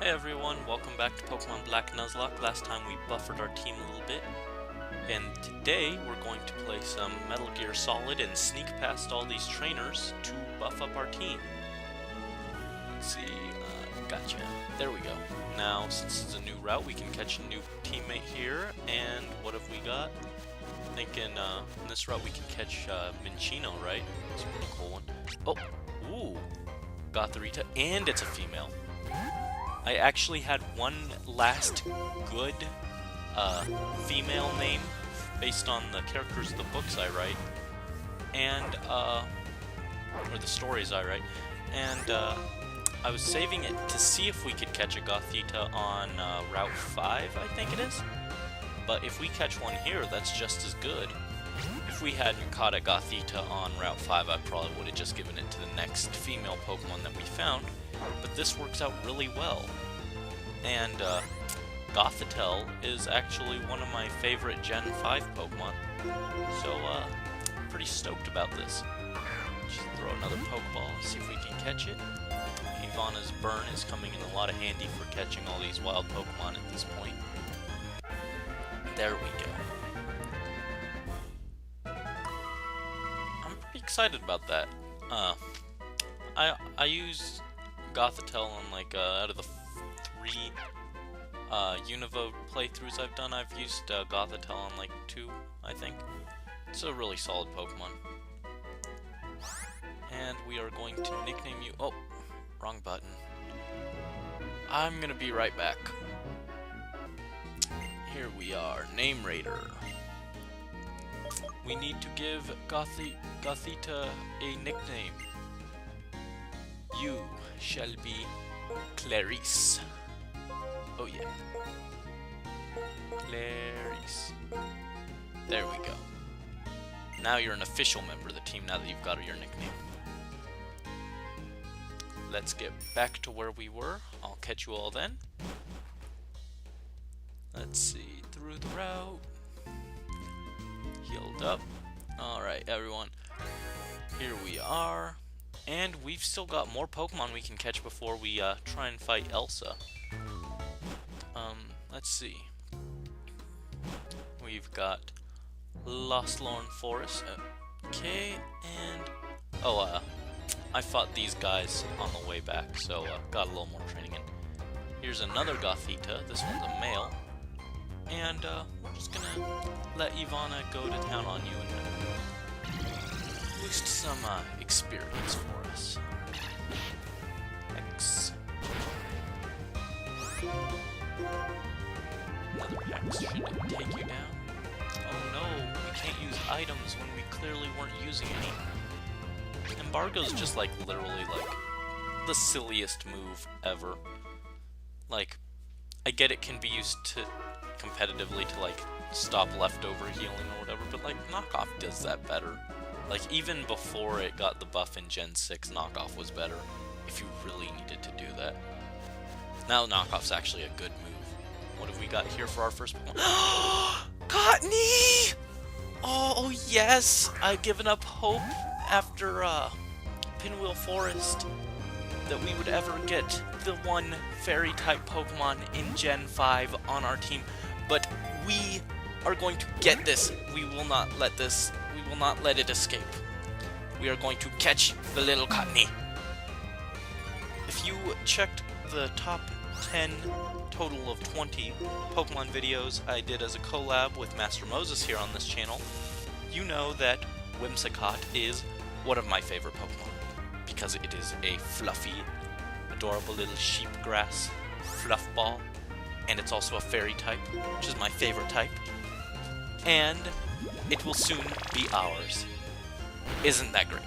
Hey everyone, welcome back to Pokemon Black Nuzlocke. Last time we buffered our team a little bit, and today we're going to play some Metal Gear Solid and sneak past all these trainers to buff up our team. Let's see, gotcha. There we go. Now, since it's a new route, we can catch a new teammate here, and what have we got? Thinking in this route we can catch Minchino, right? It's a pretty cool one. Oh, ooh, Gotharita, and it's a female. I actually had one last good female name based on the characters of the books I write, and or the stories I write, and I was saving it to see if we could catch a Gothita on Route 5, I think it is. But if we catch one here, that's just as good. If we hadn't caught a Gothita on Route 5, I probably would have just given it to the next female Pokemon that we found. But this works out really well. And Gothitelle is actually one of my favorite Gen 5 Pokemon. So, pretty stoked about this. Just throw another Pokeball, see if we can catch it. Ivana's Burn is coming in a lot of handy for catching all these wild Pokemon at this point. There we go. I'm pretty excited about that. I use Gothitelle on like out of the 3 Univo playthroughs I've done, I've used Gothitelle on like 2, I think. It's a really solid Pokemon. And we are going to nickname you. Oh, wrong button. I'm gonna be right back. Here we are, Name Raider. We need to give Gothita a nickname. You shall be Clarice. Oh yeah. Clarice. There we go. Now you're an official member of the team now that you've got your nickname. Let's get back to where we were. I'll catch you all then. Let's see, through the route. Healed up. Alright, everyone. Here we are. And we've still got more Pokemon we can catch before we try and fight Elsa. Let's see. We've got Lostlorn Forest. Okay, and... oh, I fought these guys on the way back, so got a little more training in. Here's another Gothita. This one's a male. And we're just gonna let Ivana go to town on you and boost some experience for us. X. Another X should take you down. Oh no, we can't use items when we clearly weren't using any. Embargo's just like literally like the silliest move ever. Like, I get it can be used to competitively to like stop leftover healing or whatever, but like Knockoff does that better. Like even before it got the buff in Gen 6, Knockoff was better if you really needed to do that. Now Knockoff's actually a good move. What have we got here for our first Pokemon? Cottony! Oh yes! I've given up hope after Pinwheel Forest that we would ever get the one fairy type Pokemon in Gen 5 on our team, but we are going to get this. We will not let it escape. We are going to catch the little Cottony. If you checked the top 10 total of 20 Pokemon videos I did as a collab with Master Moses here on this channel, you know that Whimsicott is one of my favorite Pokemon, because it is a fluffy, adorable little sheepgrass fluff ball, and it's also a fairy type, which is my favorite type, and it will soon be ours. Isn't that great?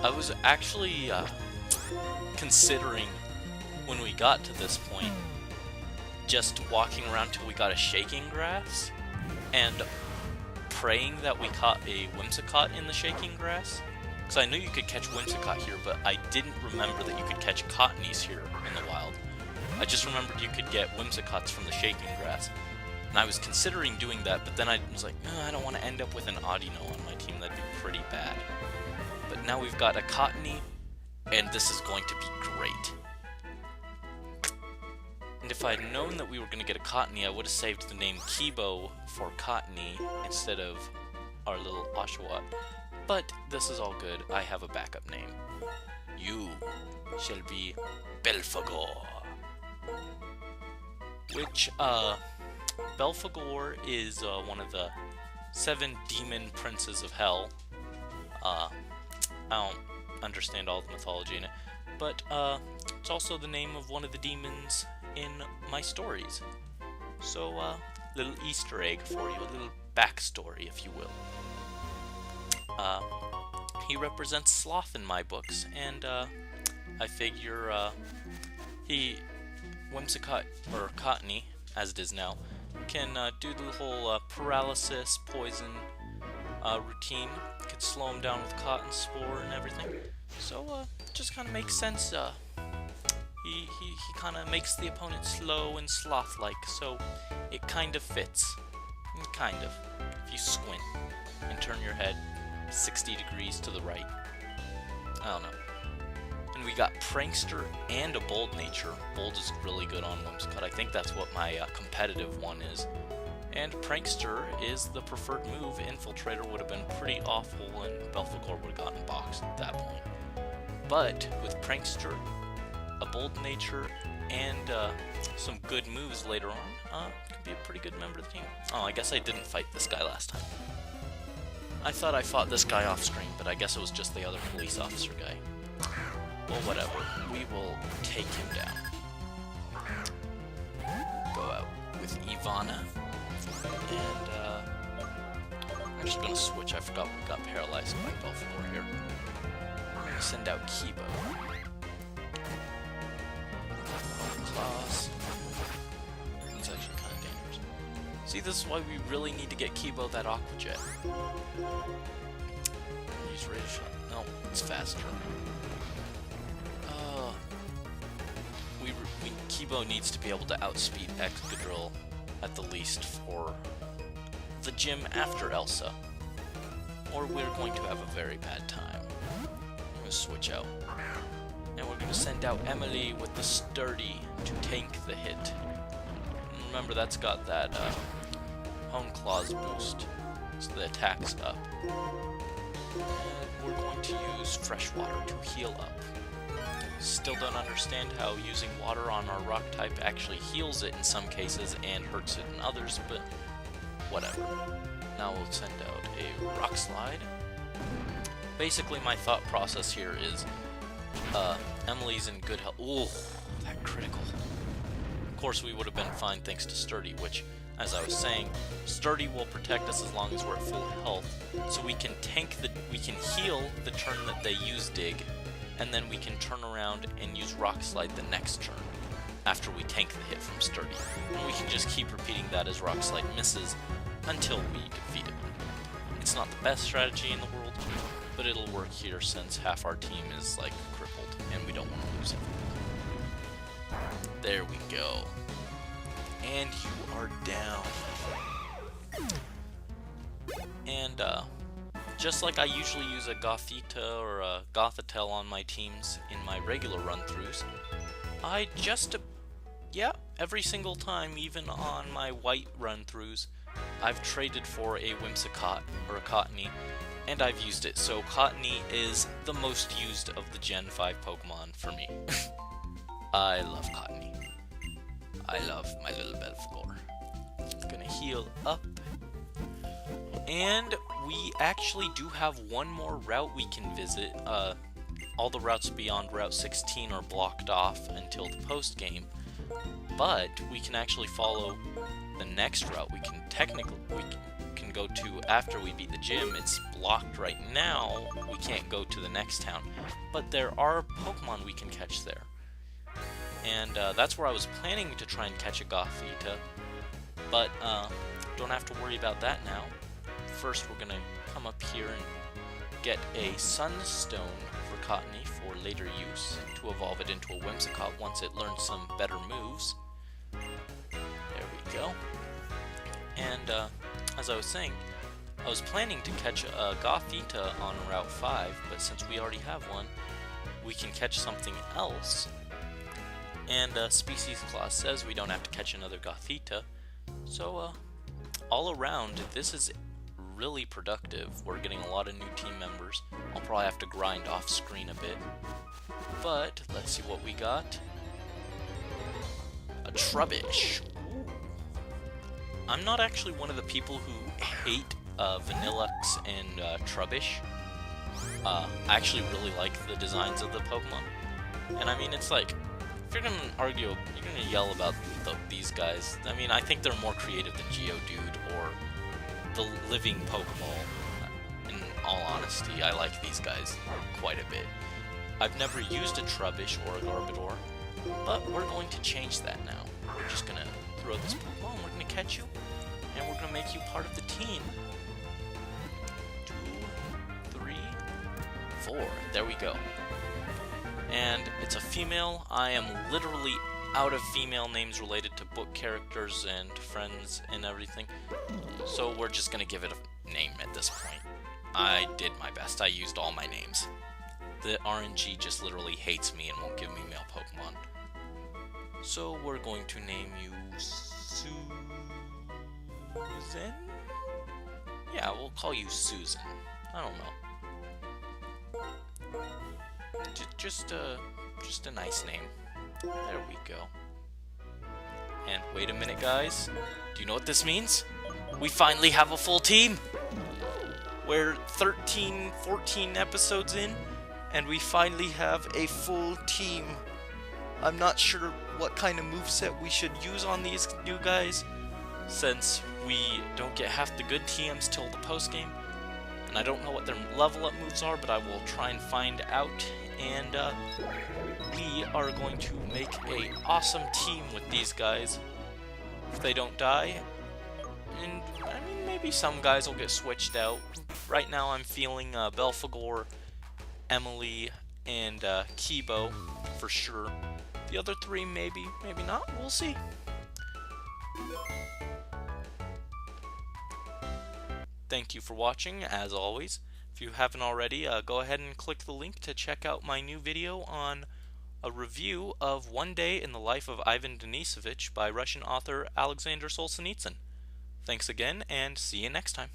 I was actually considering, when we got to this point, just walking around till we got a shaking grass, and praying that we caught a Whimsicott in the shaking grass. Because I knew you could catch Whimsicott here, but I didn't remember that you could catch Cottonies here in the wild. I just remembered you could get Whimsicotts from the shaking grass. And I was considering doing that, but then I was like, I don't want to end up with an Audino on my team. That'd be pretty bad. But now we've got a Cottony, and this is going to be great. And if I had known that we were going to get a Cottony, I would have saved the name Kibo for Cottony instead of our little Oshawott. But this is all good. I have a backup name. You shall be Belphegor. Which, Belphegor is one of the 7 demon princes of hell. I don't understand all the mythology in it, but it's also the name of one of the demons in my stories. So, little Easter egg for you, a little backstory, if you will. He represents sloth in my books, and I figure Whimsicott, or Cottony, as it is now, can do the whole paralysis, poison routine. Could slow him down with cotton spore and everything. So, just kind of makes sense. He kind of makes the opponent slow and sloth-like, so it kind of fits. Kind of. If you squint and turn your head 60 degrees to the right. I don't know. And we got Prankster and a Bold Nature. Bold is really good on Whimsicott. I think that's what my competitive one is. And Prankster is the preferred move. Infiltrator would have been pretty awful, and Belphegor would have gotten boxed at that point. But with Prankster, a Bold Nature, and some good moves later on, could be a pretty good member of the team. Oh, I guess I didn't fight this guy last time. I thought I fought this guy off screen, but I guess it was just the other police officer guy. Well, whatever. We will take him down. Go out with Ivana. And, I'm just gonna switch. I forgot we got paralyzed by Belphegor here. I'm gonna send out Kibo. Claws. He's actually kind of dangerous. See, this is why we really need to get Kibo that Aqua Jet. Use Rage Shot. No, it's faster. Kibo needs to be able to outspeed Excadrill at the least for the gym after Elsa, or we're going to have a very bad time. I'm going to switch out. And we're going to send out Emily with the Sturdy to tank the hit. And remember, that's got that Hone Claws boost, so the attack's up. And we're going to use Fresh Water to heal up. Still don't understand how using water on our rock type actually heals it in some cases and hurts it in others, but whatever. Now we'll send out a Rock Slide. Basically, my thought process here is Emily's in good health. Ooh, that critical. Of course, we would have been fine thanks to Sturdy, which, as I was saying, Sturdy will protect us as long as we're at full health, so we can heal the turn that they use Dig, and then we can turn around and use Rock Slide the next turn, after we tank the hit from Sturdy. And we can just keep repeating that as Rock Slide misses, until we defeat it. It's not the best strategy in the world, but it'll work here since half our team is, like, crippled, and we don't want to lose it. There we go. And you are down. And, just like I usually use a Gothita or a Gothitelle on my teams in my regular run-throughs, I just, every single time, even on my white run-throughs, I've traded for a Whimsicott or a Cottony, and I've used it. So Cottony is the most used of the Gen 5 Pokemon for me. I love Cottony. I love my little Belphegor. Gonna heal up. And we actually do have one more route we can visit. All the routes beyond Route 16 are blocked off until the post-game. But we can actually follow the next route. We can go to after we beat the gym. It's blocked right now. We can't go to the next town. But there are Pokemon we can catch there. And that's where I was planning to try and catch a Gothita. But don't have to worry about that now. First, we're going to come up here and get a Sunstone for Cottony for later use to evolve it into a Whimsicott once it learns some better moves. There we go. And as I was saying, I was planning to catch a Gothita on Route 5, but since we already have one, we can catch something else And species clause says we don't have to catch another Gothita. So all around, this is really productive. We're getting a lot of new team members. I'll probably have to grind off screen a bit. But let's see what we got. A Trubbish. Ooh. I'm not actually one of the people who hate Vanillux and Trubbish. I actually really like the designs of the Pokemon. And I mean, it's like, if you're gonna argue, you're gonna yell about these guys. I mean, I think they're more creative than Geodude or the living Pokeball. In all honesty, I like these guys quite a bit. I've never used a Trubbish or a Garbodor, but we're going to change that now. We're just gonna throw this Pokemon, we're gonna catch you, and we're gonna make you part of the team. 2, 3, 4. There we go. And it's a female. I am literally out of female names related to book characters and friends and everything. So we're just gonna give it a name at this point. I did my best. I used all my names. The RNG just literally hates me and won't give me male Pokemon. So we're going to name you Susan? Yeah, we'll call you Susan. I don't know. Just a nice name. There we go. And wait a minute, guys. Do you know what this means? We finally have a full team! We're 13, 14 episodes in, and we finally have a full team. I'm not sure what kind of moveset we should use on these new guys, since we don't get half the good TMs till the post-game. And I don't know what their level up moves are, but I will try and find out. And we are going to make a awesome team with these guys if they don't die. And I mean, maybe some guys will get switched out. Right now I'm feeling Belphegor, Emily, and Kibo for sure. The other 3 maybe, maybe not. We'll see. Thank you for watching, as always. If you haven't already, go ahead and click the link to check out my new video on a review of One Day in the Life of Ivan Denisovich by Russian author Alexander Solzhenitsyn. Thanks again, and see you next time.